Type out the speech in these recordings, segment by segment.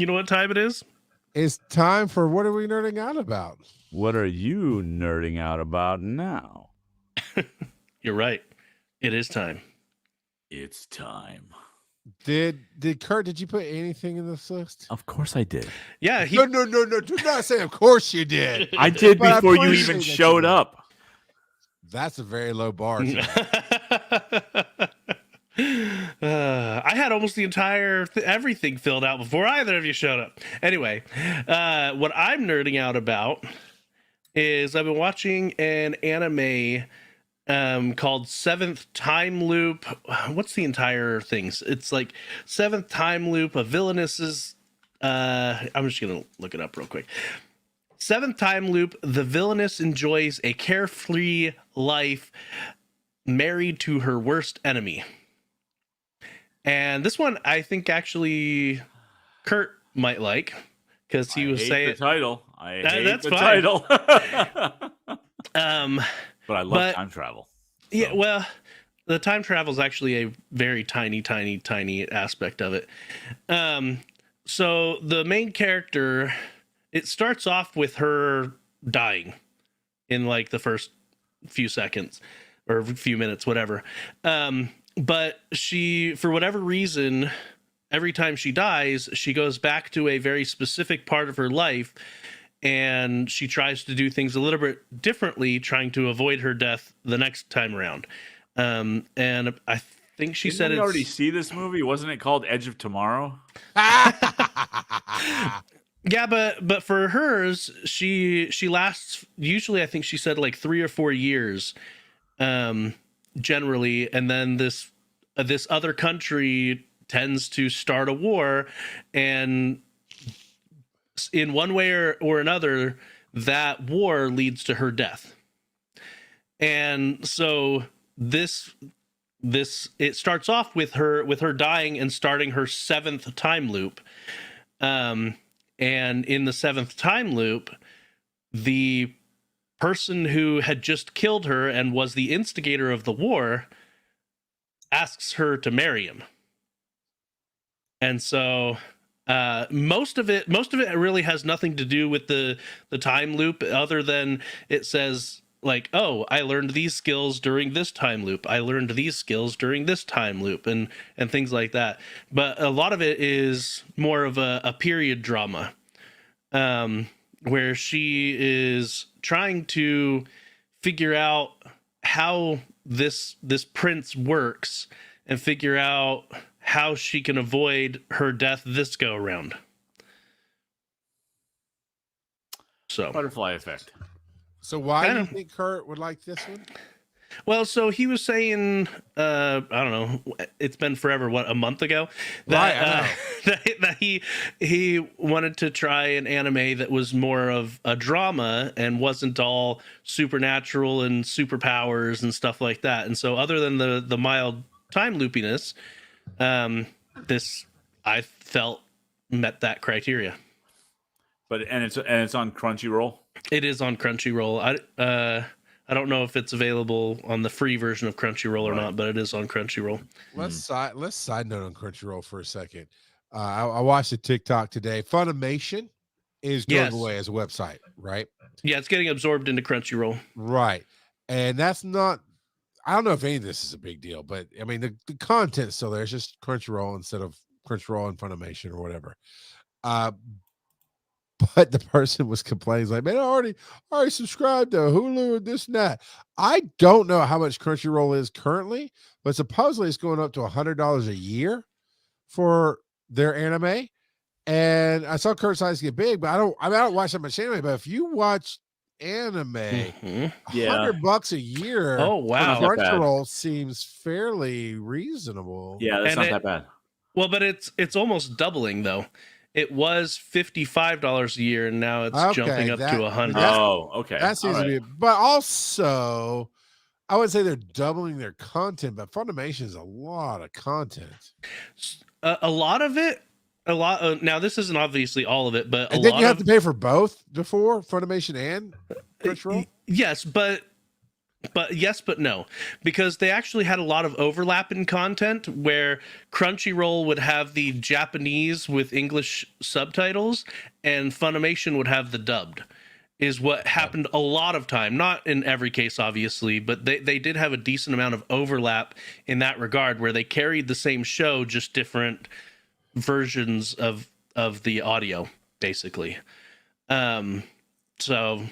You know what time it is? It's time for What Are We Nerding Out About? What are you nerding out about now? You're right. It is time. It's time. Did Kurt, did you put anything in this list? Of course I did. Yeah. No. Do not say of course you did. I did But I before you appreciate even that you showed did. up. That's a very low bar. I had almost the entire everything filled out before either of you showed up. Anyway, what I'm nerding out about is I've been watching an anime called Seventh Time Loop. What's the entire thing? It's like Seventh Time Loop, a villainess's. I'm just gonna look it up real quick. Seventh Time Loop, the villainess enjoys a carefree life married to her worst enemy. And this one, I think actually Kurt might like, because he was saying the title. I hate that's the fine. title. But I love time travel. So. Yeah, well, the time travel is actually a very tiny aspect of it. So the main character, it starts off with her dying in like the first few seconds or a few minutes, whatever. But she, for whatever reason, every time she dies, she goes back to a very specific part of her life, and she tries to do things a little bit differently, trying to avoid her death the next time around. And I think she said you already see this movie? Wasn't it called Edge of Tomorrow? Yeah, but for hers, she lasts usually, I think she said like 3 or 4 years, generally, and then this other country tends to start a war, and in one way or another, that war leads to her death. And so this it starts off with her dying and starting her 7th time loop. And in the 7th time loop, the person who had just killed her and was the instigator of the war asks her to marry him. And so most of it really has nothing to do with the time loop, other than it says like, oh, I learned these skills during this time loop. I learned these skills during this time loop, and things like that. But a lot of it is more of a period drama, where she is trying to figure out how this prince works and figure out how she can avoid her death this go around. So butterfly effect. So why do you think Kurt would like this one? Well, so he was saying, I don't know, it's been forever, a month ago, that, that he wanted to try an anime that was more of a drama and wasn't all supernatural and superpowers and stuff like that. And so other than the mild time loopiness, this, I felt, met that criteria. But it's on Crunchyroll. It is on Crunchyroll. I don't know if it's available on the free version of Crunchyroll or not, but it is on Crunchyroll. Let's side note on Crunchyroll for a second. I watched a TikTok today. Funimation is going away as a website, right? Yeah, it's getting absorbed into Crunchyroll. Right. And that's not, I don't know if any of this is a big deal, but I mean, the content's still there. It's just Crunchyroll instead of Crunchyroll and Funimation or whatever. But the person was complaining, like, man, I already subscribed to Hulu and this and that. I don't know how much Crunchyroll is currently, but supposedly it's going up to $100 a year for their anime. And I saw Kurt's eyes get big, but I don't watch that much anime. But if you watch anime, $100 a year, oh wow, Crunchyroll seems fairly reasonable. Yeah, that's not that bad. Well, but it's almost doubling though. It was $55 a year, and now it's jumping up to $100. Oh, okay. That seems to be. But also, I would say they're doubling their content, but Funimation is a lot of content. A lot of it. Now, this isn't obviously all of it, but and then you have to pay for both before Funimation and Crunchyroll. Yes, but But yes, but no, because they actually had a lot of overlap in content where Crunchyroll would have the Japanese with English subtitles and Funimation would have the dubbed, is what happened a lot of time. Not in every case, obviously, but they did have a decent amount of overlap in that regard where they carried the same show, just different versions of the audio, basically. So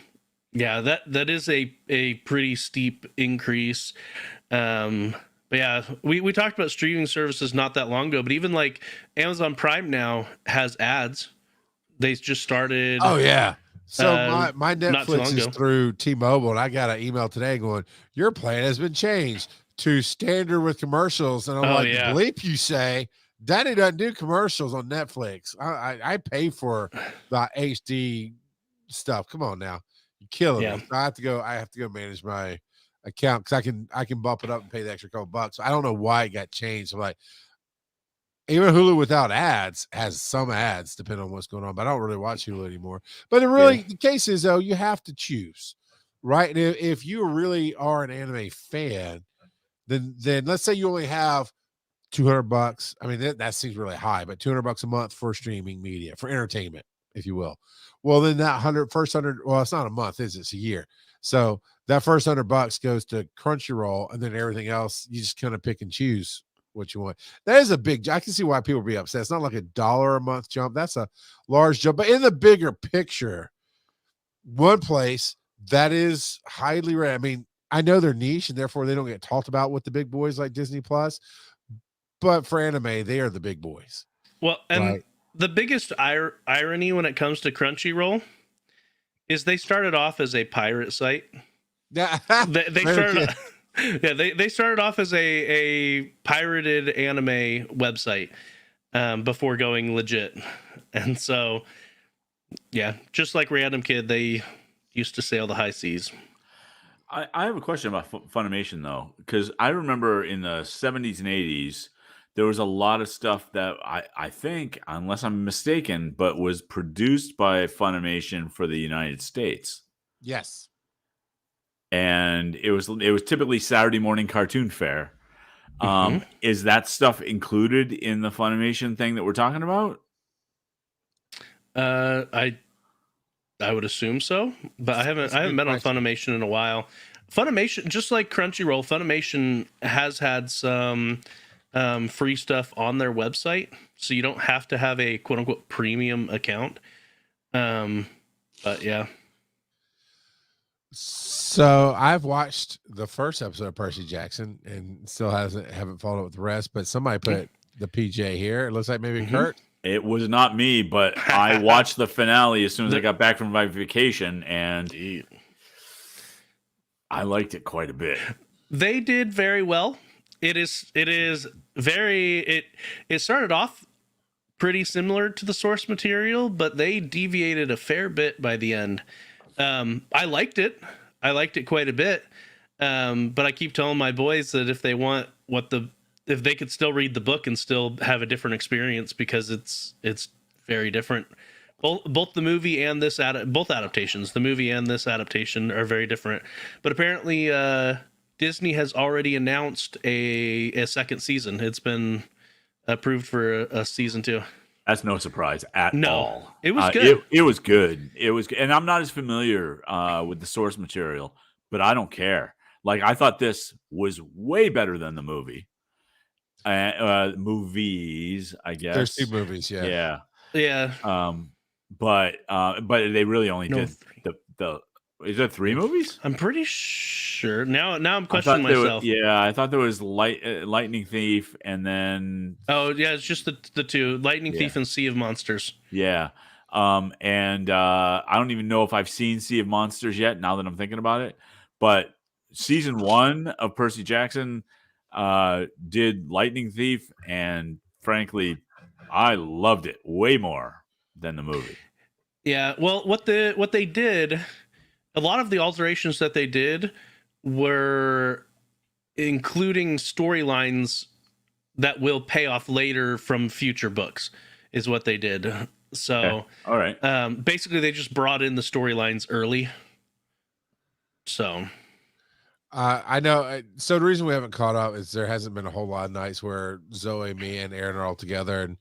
yeah, that is a pretty steep increase. But yeah, we talked about streaming services not that long ago, but even like Amazon Prime now has ads. They just started Oh yeah. So my not too Netflix long is ago. through T-Mobile, and I got an email today going, "Your plan has been changed to standard with commercials." And I'm Oh like, yeah. "Bleep, you say?" Danny doesn't do commercials on Netflix. I pay for the HD stuff. Come on now, you're killing Yeah. me. So I have to go manage my account because I can bump it up and pay the extra couple bucks. I don't know why it got changed. I'm like, even Hulu without ads has some ads depending on what's going on, but I don't really watch Hulu anymore. But the case is though, you have to choose, right? And if you really are an anime fan, then let's say you only have $200. I mean, that seems really high, but $200 a month for streaming media, for entertainment, if you will. Well, then that first hundred, well, it's not a month, is it? It's a year. So that first $100 goes to Crunchyroll, and then everything else you just kind of pick and choose what you want. That is a big. I can see why people be upset. It's not like $1 a month jump. That's a large jump, but in the bigger picture, one place that is highly rare. I mean, I know they're niche and therefore they don't get talked about with the big boys like Disney Plus, but for anime, they are the big boys. Well, and Right. the biggest irony when it comes to Crunchyroll is they started off as a pirate site. Yeah. They started yeah, they started off as a pirated anime website before going legit. And so yeah, just like Random Kid, they used to sail the high seas. I have a question about Funimation though, because I remember in the 70s and 80s, there was a lot of stuff that I think, unless I'm mistaken, but was produced by Funimation for the United States. Yes. And it was typically Saturday morning cartoon fare. Mhm. Is that stuff included in the Funimation thing that we're talking about? I would assume so, but I haven't That's a good been on question. Funimation in a while. Funimation, just like Crunchyroll, Funimation has had some free stuff on their website, so you don't have to have a quote unquote premium account. But yeah, So I've watched the first episode of Percy Jackson and still haven't followed up with the rest, but somebody put the PJ here. It looks like maybe Mhm. Kurt. It was not me, but I watched the finale as soon as I The- got back from my vacation, and I liked it quite a bit. They did very well. It started off pretty similar to the source material, but they deviated a fair bit by the end. I liked it. I liked it quite a bit. But I keep telling my boys that if they want if they could still read the book and still have a different experience, because it's very different. Both the movie and both adaptations, the movie and this adaptation, are very different. But apparently, Disney has already announced a second season. It's been approved for a season 2. That's no surprise at all. It was good. It was good. It was, and I'm not as familiar with the source material, but I don't care. Like, I thought this was way better than the movie. Movies, I guess. There's 2 movies, yeah. Yeah. But they really only did 3. the. Is there 3 movies? I'm pretty sure. Now I'm questioning myself. I thought there was Lightning Thief, and then yeah, it's just the 2, Lightning Thief and Sea of Monsters. Yeah. And I don't even know if I've seen Sea of Monsters yet, now that I'm thinking about it. But season 1 of Percy Jackson did Lightning Thief, and frankly, I loved it way more than the movie. Yeah, well, what they did, a lot of the alterations that they did were including storylines that will pay off later from future books, is what they did. So, okay. All right. Basically, they just brought in the storylines early. So, I know. So the reason we haven't caught up is there hasn't been a whole lot of nights where Zoe, me, and Aaron are all together,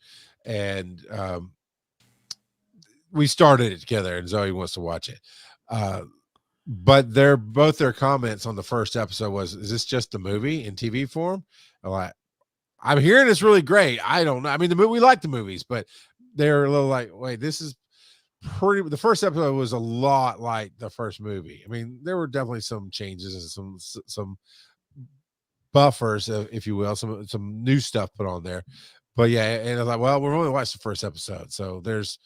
and we started it together, and Zoe wants to watch it. But both their comments on the first episode was, "Is this just a movie in TV form?" I'm like, I'm hearing it's really great. I don't know. I mean, we like the movies, but they're a little like, wait, this is pretty. The first episode was a lot like the first movie. I mean, there were definitely some changes and some buffers, if you will, some new stuff put on there. But yeah, and I was like, well, we've only watched the first episode, so there's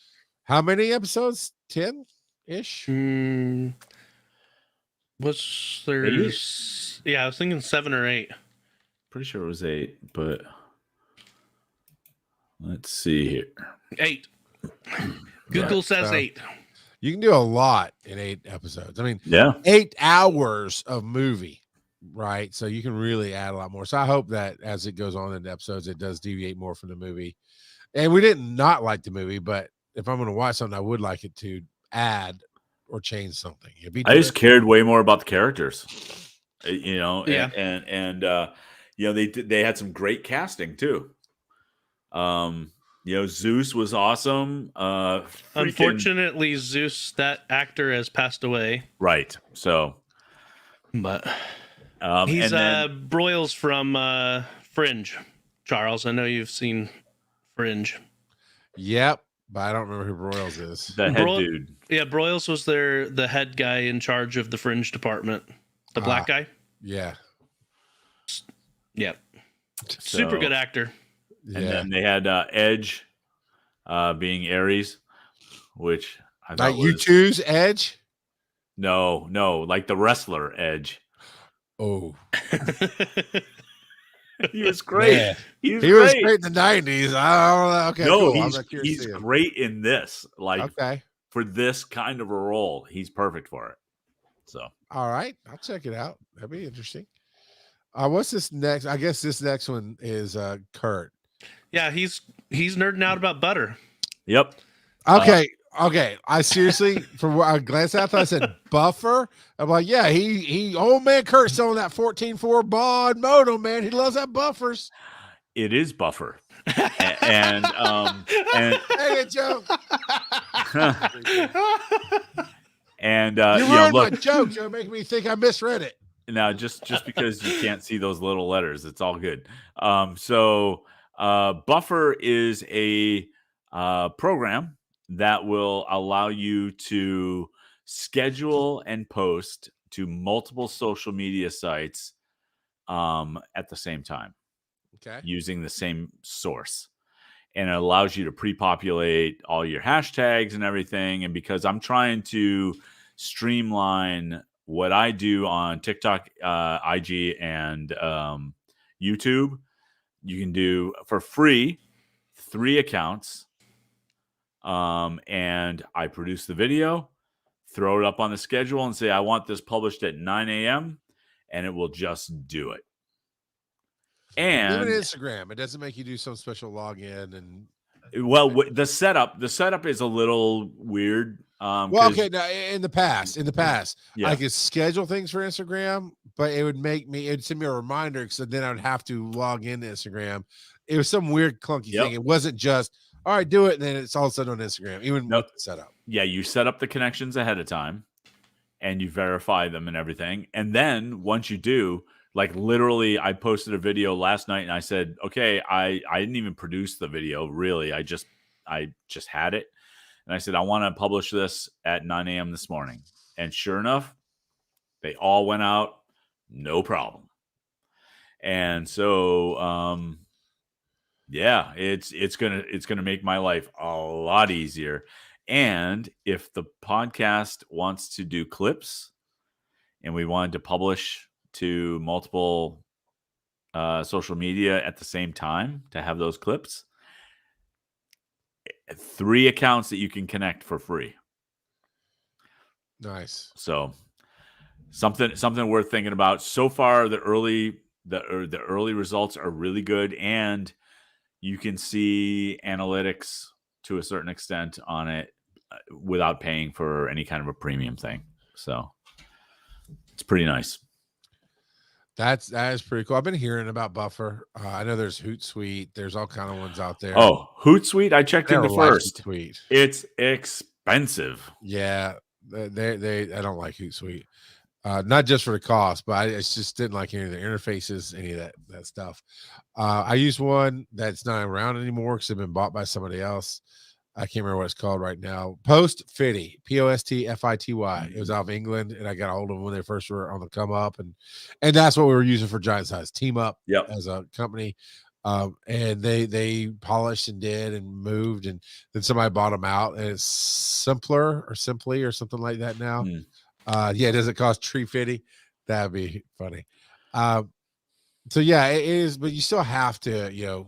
how many episodes? 10 ish. Was there's I was thinking 7 or 8. Pretty sure it was 8, but let's see here. 8. Google says 8. You can do a lot in 8 episodes. I mean, Yeah, 8 hours of movie, right? So you can really add a lot more. So I hope that as it goes on in the episodes, it does deviate more from the movie. And we didn't not like the movie, but if I'm going to watch something, I would like it to add or change something. I just cared way more about the characters, you know. Yeah. And you know, they had some great casting too. You know, Zeus was awesome. Unfortunately, Zeus, that actor, has passed away. Right. So, but and he's then, Broyles from Fringe. Charles, I know you've seen Fringe. Yep, but I don't remember who Broyles is. the head dude. Yeah, Broyles was the head guy in charge of the Fringe department. The black guy. Yeah. Yep. Super good actor. And then they had Edge being Ares, which I thought you choose Edge? No, like the wrestler Edge. Oh. He was great. Yeah. He was great in the 90s. Okay, no, cool. he's great in this. Like, okay, for this kind of a role, he's perfect for it. So, all right, I'll check it out. That'd be interesting. What's this next? I guess this next one is Kurt. Yeah, he's nerding out about butter. Yep. Okay. I seriously, from what I glanced at, I thought I said buffer. I'm like, yeah, he old man Kurt's on that 14.4 baud moto, man. He loves that buffers. It is buffer. and Dang it, Joe. And you know, ruined look, my joke, Joe, making me think I misread it. Now, just because you can't see those little letters, it's all good. So Buffer is a program that will allow you to schedule and post to multiple social media sites at the same time, using the same source. And it allows you to pre-populate all your hashtags and everything. And because I'm trying to streamline what I do on TikTok, IG, and YouTube, you can do for free 3 accounts. And I produce the video, throw it up on the schedule, and say, I want this published at 9 a.m. and it will just do it. And even Instagram, it doesn't make you do some special login and. Well, the setup is a little weird. Well, okay, now in the past, yeah. I could schedule things for Instagram, but it would send me a reminder, because then I would have to log into Instagram. It was some weird clunky thing. It wasn't just, all right, do it, and then it's all of a sudden on Instagram, even with the setup. Yeah, you set up the connections ahead of time, and you verify them and everything. And then once you do, like, literally, I posted a video last night and I said, okay, I didn't even produce the video, really. I just had it. And I said, I want to publish this at 9 a.m. this morning. And sure enough, they all went out, no problem. And so, yeah, it's gonna make my life a lot easier. And if the podcast wants to do clips and we wanted to publish to multiple social media at the same time to have those clips, 3 accounts that you can connect for free. Nice. So something worth thinking about. So far, the early results are really good, and you can see analytics to a certain extent on it without paying for any kind of a premium thing. So it's pretty nice. That is pretty cool. I've been hearing about Buffer. I know there's Hootsuite. There's all kind of ones out there. Oh, Hootsuite, I checked I into never liked first. Hootsuite. It's expensive. Yeah, they I don't like Hootsuite. Not just for the cost, but I just didn't like any of the interfaces, any of that stuff. I use one that's not around anymore because it's been bought by somebody else. I can't remember what it's called right now. Postfity, Postfity. It was out of England, and I got a hold of them when they first were on the come up, and that's what we were using for Giant Size Team Up Yep. as a company. And they polished and did and moved, and then somebody bought them out, and it's simply or something like that now. Yeah, does it cost $350? That'd be funny. So yeah, it is, but you still have to,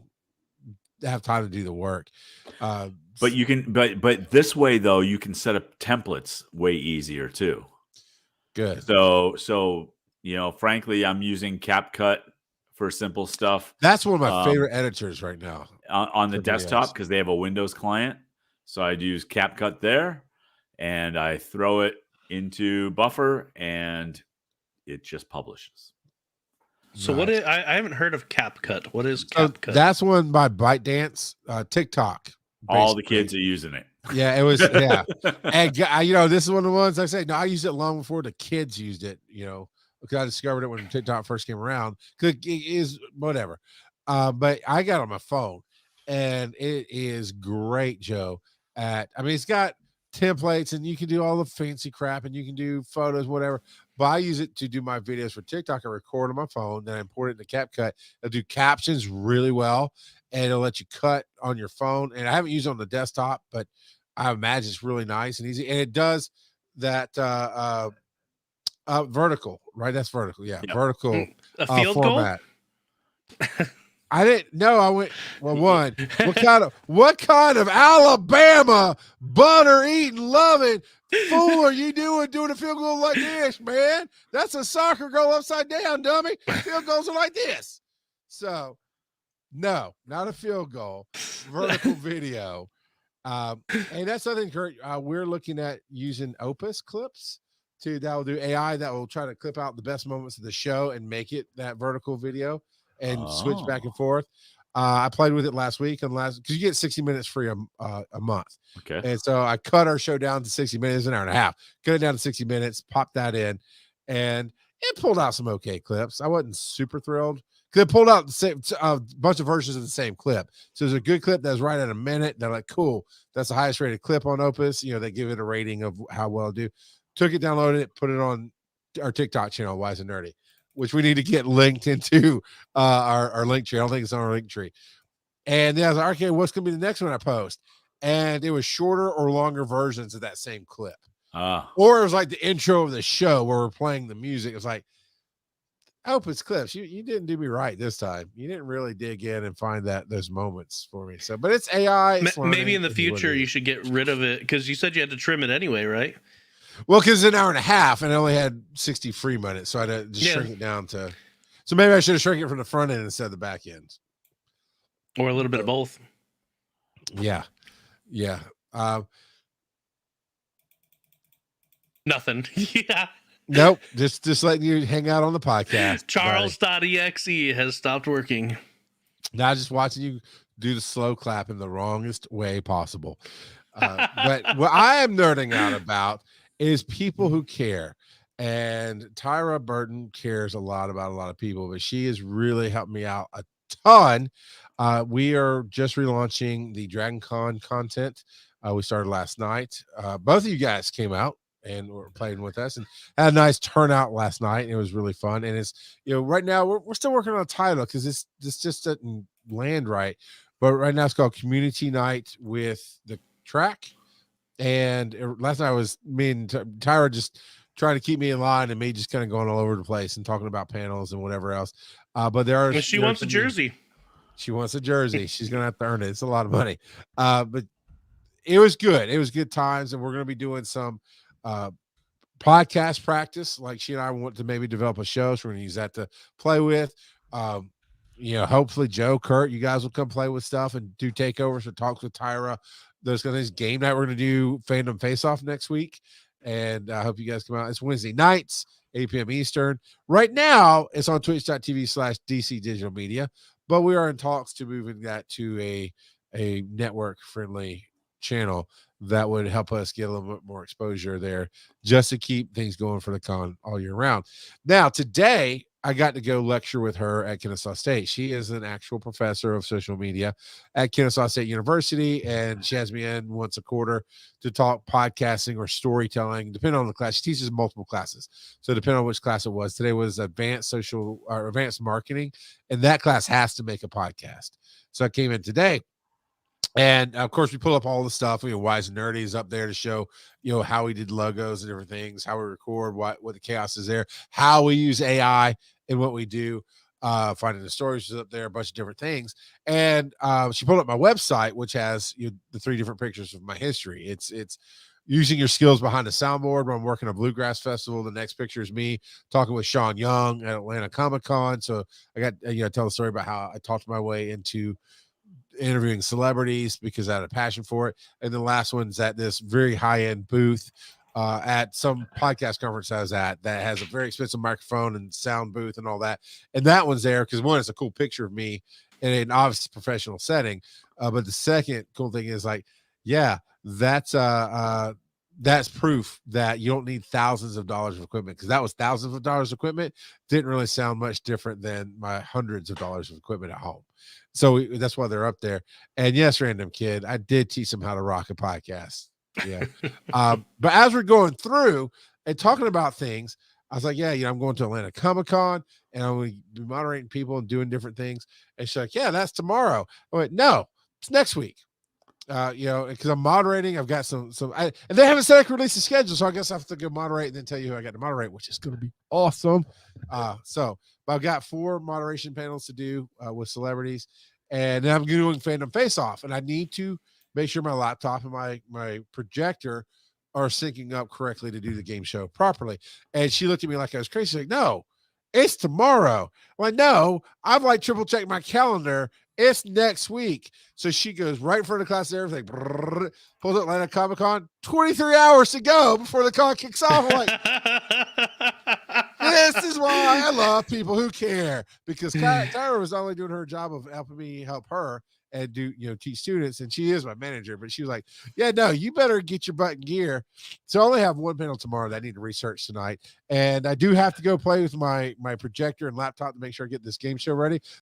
have time to do the work. But you can, but this way though, you can set up templates way easier too. Good. So frankly, I'm using CapCut for simple stuff. That's one of my favorite editors right now on the desktop because they have a Windows client. So I'd use CapCut there, and I throw it into Buffer, and it just publishes. So nice. I haven't heard of CapCut. What is CapCut? That's one by ByteDance, TikTok. Basically. All the kids are using it. Yeah, it was. Yeah, and this is one of the ones I say. No, I used it long before the kids used it. Because I discovered it when TikTok first came around. Because it is whatever. But I got it on my phone, and it is great, Joe. It's got templates, and you can do all the fancy crap, and you can do photos, whatever. But I use it to do my videos for TikTok. I record on my phone, then I import it into CapCut. It'll do captions really well, and it'll let you cut on your phone. And I haven't used it on the desktop, but I imagine it's really nice and easy. And it does that vertical, right? That's vertical, yeah. Yep. Vertical a field format. Goal? I didn't know. I went, well, one, what kind of Alabama butter eating loving fool are you doing a field goal like this, man? That's a soccer goal upside down, dummy. Field goals are like this. So no, not a field goal, vertical video. And that's something, Kurt, we're looking at using Opus clips that will do AI that will try to clip out the best moments of the show and make it that vertical video and switch back and forth. I played with it last week because you get 60 minutes free a month. Okay. And so I cut our show down to 60 minutes, an hour and a half, cut it down to 60 minutes, popped that in, and it pulled out some okay clips. I wasn't super thrilled because it pulled out the same bunch of versions of the same clip. So there's a good clip that's right at a minute. They're like, cool. That's the highest rated clip on Opus. They give it a rating of how well it do. Took it, downloaded it, put it on our TikTok channel, Wise and Nerdy, which we need to get linked into our link tree. I don't think it's on our link tree. And then I was like, okay, what's going to be the next one I post? And it was shorter or longer versions of that same clip. Or it was like the intro of the show where we're playing the music. It's like, Opus clips. You didn't do me right this time. You didn't really dig in and find those moments for me. So, but it's AI. Maybe in the future you should get rid of it because you said you had to trim it anyway, right? Well, because it's an hour and a half and I only had 60 free minutes. So I had to just shrink it down to. So maybe I should have shrunk it from the front end instead of the back end. Or a little bit of both. Yeah. Yeah. Nothing. Yeah. Nope. Just letting you hang out on the podcast. Charles.exe has stopped working. Now just watching you do the slow clap in the wrongest way possible. But what I am nerding out about is people who care. And Tyra Burton cares a lot about a lot of people, but she has really helped me out a ton. We are just relaunching the Dragon Con content. We started last night. Both of you guys came out and were playing with us and had a nice turnout last night. It was really fun. And it's, right now we're still working on a title because this just didn't land right. But right now it's called Community Night with the Track. And last night was me and Tyra just trying to keep me in line and me just kind of going all over the place and talking about panels and whatever else. But she wants a jersey. She wants a jersey. She's going to have to earn it. It's a lot of money. But it was good. It was good times. And we're going to be doing some podcast practice. Like she and I want to maybe develop a show. So we're going to use that to play with. Hopefully Joe, Kurt, you guys will come play with stuff and do takeovers or talks with Tyra. Those kind of things. Game night. We're going to do Fandom Face Off next week. And I hope you guys come out. It's Wednesday nights. 8 p.m. Eastern. Right now, it's on twitch.tv/DC Digital Media, but we are in talks to moving that to a network-friendly channel that would help us get a little bit more exposure there just to keep things going for the con all year round. Now, today, I got to go lecture with her at Kennesaw State. She is an actual professor of social media at Kennesaw State University, and she has me in once a quarter to talk podcasting or storytelling, depending on the class. She teaches multiple classes. So depending on which class it was, today was advanced social or advanced marketing, and that class has to make a podcast. So I came in today. And of course, we pull up all the stuff. Wise and Nerdy is up there to show, how we did logos and different things, how we record, what the chaos is there, how we use AI in what we do. Finding the stories is up there, a bunch of different things. And she pulled up my website, which has the 3 different pictures of my history. It's using your skills behind the soundboard when I'm working a bluegrass festival. The next picture is me talking with Sean Young at Atlanta Comic-Con. So I got, tell the story about how I talked my way into interviewing celebrities because I had a passion for it. And the last one's at this very high-end booth at some podcast conference I was at that has a very expensive microphone and sound booth and all that. And that one's there because one, it's a cool picture of me in an obvious professional setting. But the second cool thing is that's proof that you don't need thousands of dollars of equipment, because that was thousands of dollars of equipment. Didn't really sound much different than my hundreds of dollars of equipment at home. So that's why they're up there. And yes, Random Kid, I did teach them how to rock a podcast. Yeah. But as we're going through and talking about things, I was like, I'm going to Atlanta Comic-Con and I'm going to be moderating people and doing different things. And she's like, that's tomorrow. I went, no, it's next week. Because I'm moderating, I've got some, and they haven't said I can release the schedule, so I guess I have to go moderate and then tell you who I got to moderate, which is going to be awesome. But I've got 4 moderation panels to do with celebrities, and then I'm doing Fandom Face Off, and I need to make sure my laptop and my projector are syncing up correctly to do the game show properly. And she looked at me like I was crazy. She's like, no, it's tomorrow. I'm like, no, I've triple checked my calendar. It's next week. So she goes right in front of the class and everything. Brrr, pulls up Atlanta Comic-Con. 23 hours to go before the con kicks off. I'm like, this is why I love people who care, because Tyra was only doing her job of helping me help her and do, teach students. And she is my manager, but she was like, no, you better get your butt in gear. So I only have 1 panel tomorrow that I need to research tonight. And I do have to go play with my projector and laptop to make sure I get this game show ready.